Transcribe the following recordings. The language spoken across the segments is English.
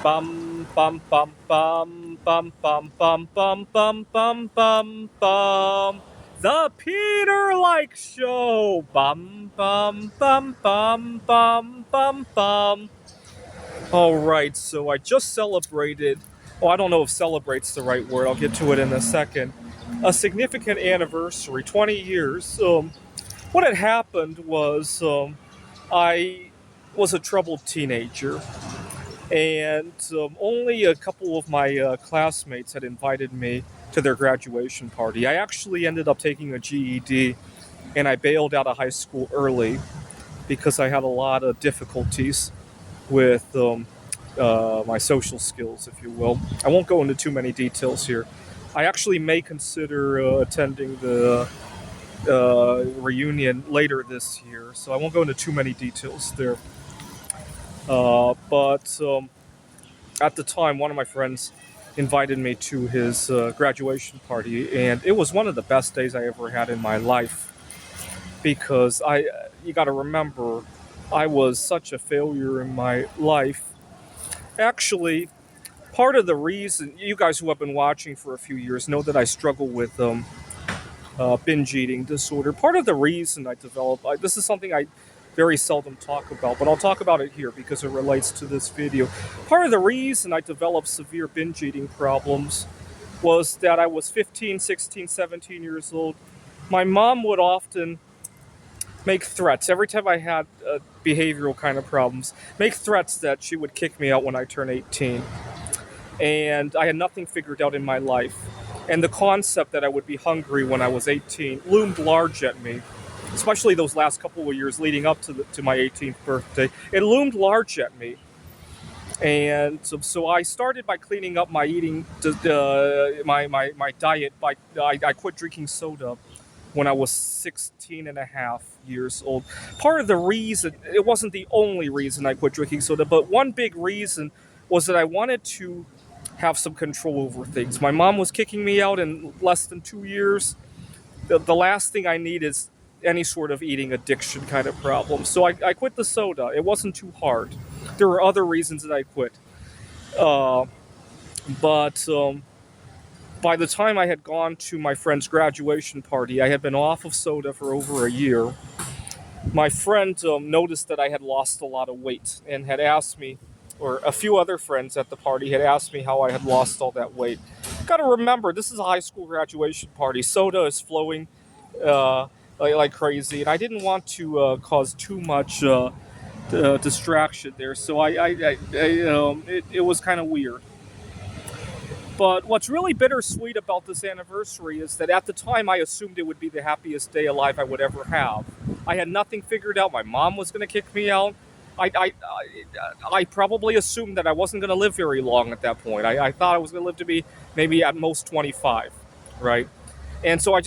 Bum bum bum bum bum bum bum bum bum bum bum bum. The Peter Like Show. Bum bum bum bum bum bum bum. All right, so I just celebrated. Oh, I don't know if "celebrate's" the right word. I'll get to it in a second. A significant anniversary, 20 years. What had happened was I was a troubled teenager, and only a couple of my classmates had invited me to their graduation party. I actually ended up taking a GED, and I bailed out of high school early because I had a lot of difficulties with my social skills, if you will. I won't go into too many details here. I actually may consider attending the reunion later this year, so I won't go into too many details there. But at the time, one of my friends invited me to his graduation party, and it was one of the best days I ever had in my life because you got to remember, I was such a failure in my life. Actually, part of the reason you guys who have been watching for a few years know that I struggle with binge eating disorder. Part of the reason I developed this is something I very seldom talk about, but I'll talk about it here because it relates to this video. Part of the reason I developed severe binge eating problems was that I was 15, 16, 17 years old. My mom would often make threats every time I had behavioral kind of problems, make threats that she would kick me out when I turned 18. And I had nothing figured out in my life. And the concept that I would be hungry when I was 18 loomed large at me, especially those last couple of years leading up to my 18th birthday. It loomed large at me. And so I started by cleaning up my eating, my diet. I quit drinking soda when I was 16 and a half years old. Part of the reason, it wasn't the only reason I quit drinking soda, but one big reason was that I wanted to have some control over things. My mom was kicking me out in less than 2 years. The last thing I need is any sort of eating addiction kind of problem. So I quit the soda. It wasn't too hard. There were other reasons that I quit. Uh, but by the time I had gone to my friend's graduation party, I had been off of soda for over a year. My friend noticed that I had lost a lot of weight and had asked me, or a few other friends at the party had asked me how I had lost all that weight. Got to remember, this is a high school graduation party. Soda is flowing like crazy, and I didn't want to cause too much distraction there. So it was kind of weird. But what's really bittersweet about this anniversary is that at the time I assumed it would be the happiest day alive I would ever have. I had nothing figured out. My mom was going to kick me out. I probably assumed that I wasn't going to live very long at that point. I thought I was going to live to be maybe at most 25, right? And so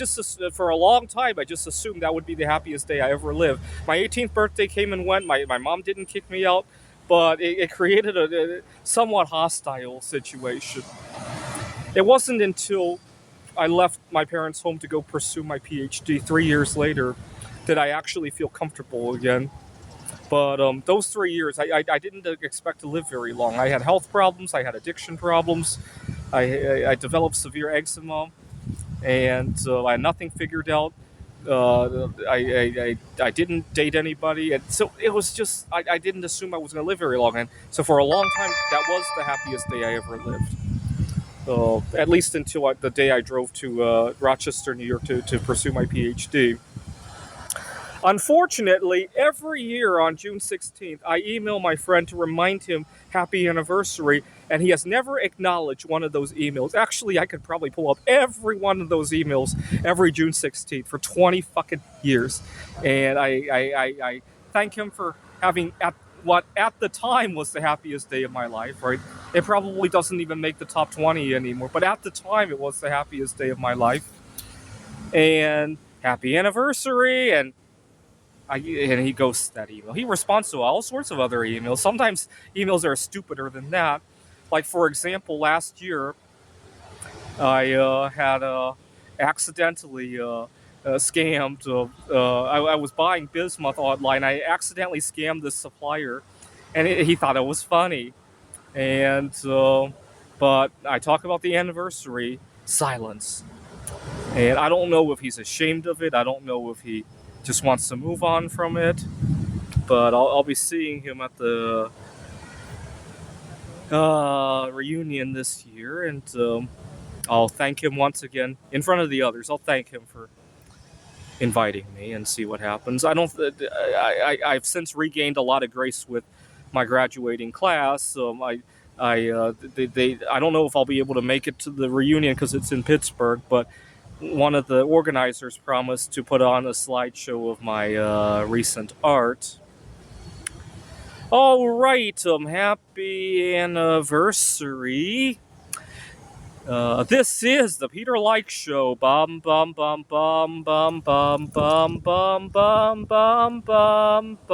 for a long time, I just assumed that would be the happiest day I ever lived. My 18th birthday came and went. My mom didn't kick me out, but it created a somewhat hostile situation. It wasn't until I left my parents' home to go pursue my PhD 3 years later that I actually feel comfortable again. But those 3 years, I didn't expect to live very long. I had health problems, I had addiction problems, I developed severe eczema, and I had nothing figured out. I didn't date anybody, and so it was just I didn't assume I was going to live very long. And so for a long time, that was the happiest day I ever lived. At least until the day I drove to Rochester, New York to pursue my PhD. Unfortunately, every year on June 16th, I email my friend to remind him happy anniversary, and he has never acknowledged one of those emails. Actually, I could probably pull up every one of those emails every June 16th for 20 fucking years. And I thank him for having what at the time was the happiest day of my life, right? It probably doesn't even make the top 20 anymore, but at the time it was the happiest day of my life. And happy anniversary, and he ghosts that email. He responds to all sorts of other emails. Sometimes emails are stupider than that. Like, for example, last year, I had accidentally scammed. I was buying bismuth online. I accidentally scammed this supplier, and he thought it was funny. And but I talk about the anniversary, silence. And I don't know if he's ashamed of it. I don't know if he just wants to move on from it. But I'll be seeing him at the reunion this year, and I'll thank him once again in front of the others. I'll thank him for inviting me and see what happens. I don't. I've since regained a lot of grace with my graduating class. I don't know if I'll be able to make it to the reunion because it's in Pittsburgh, but one of the organizers promised to put on a slideshow of my recent art. All right, happy anniversary. This is the Peter Like Show. Bum bum bum bum bum bum bum bum bum bum bum.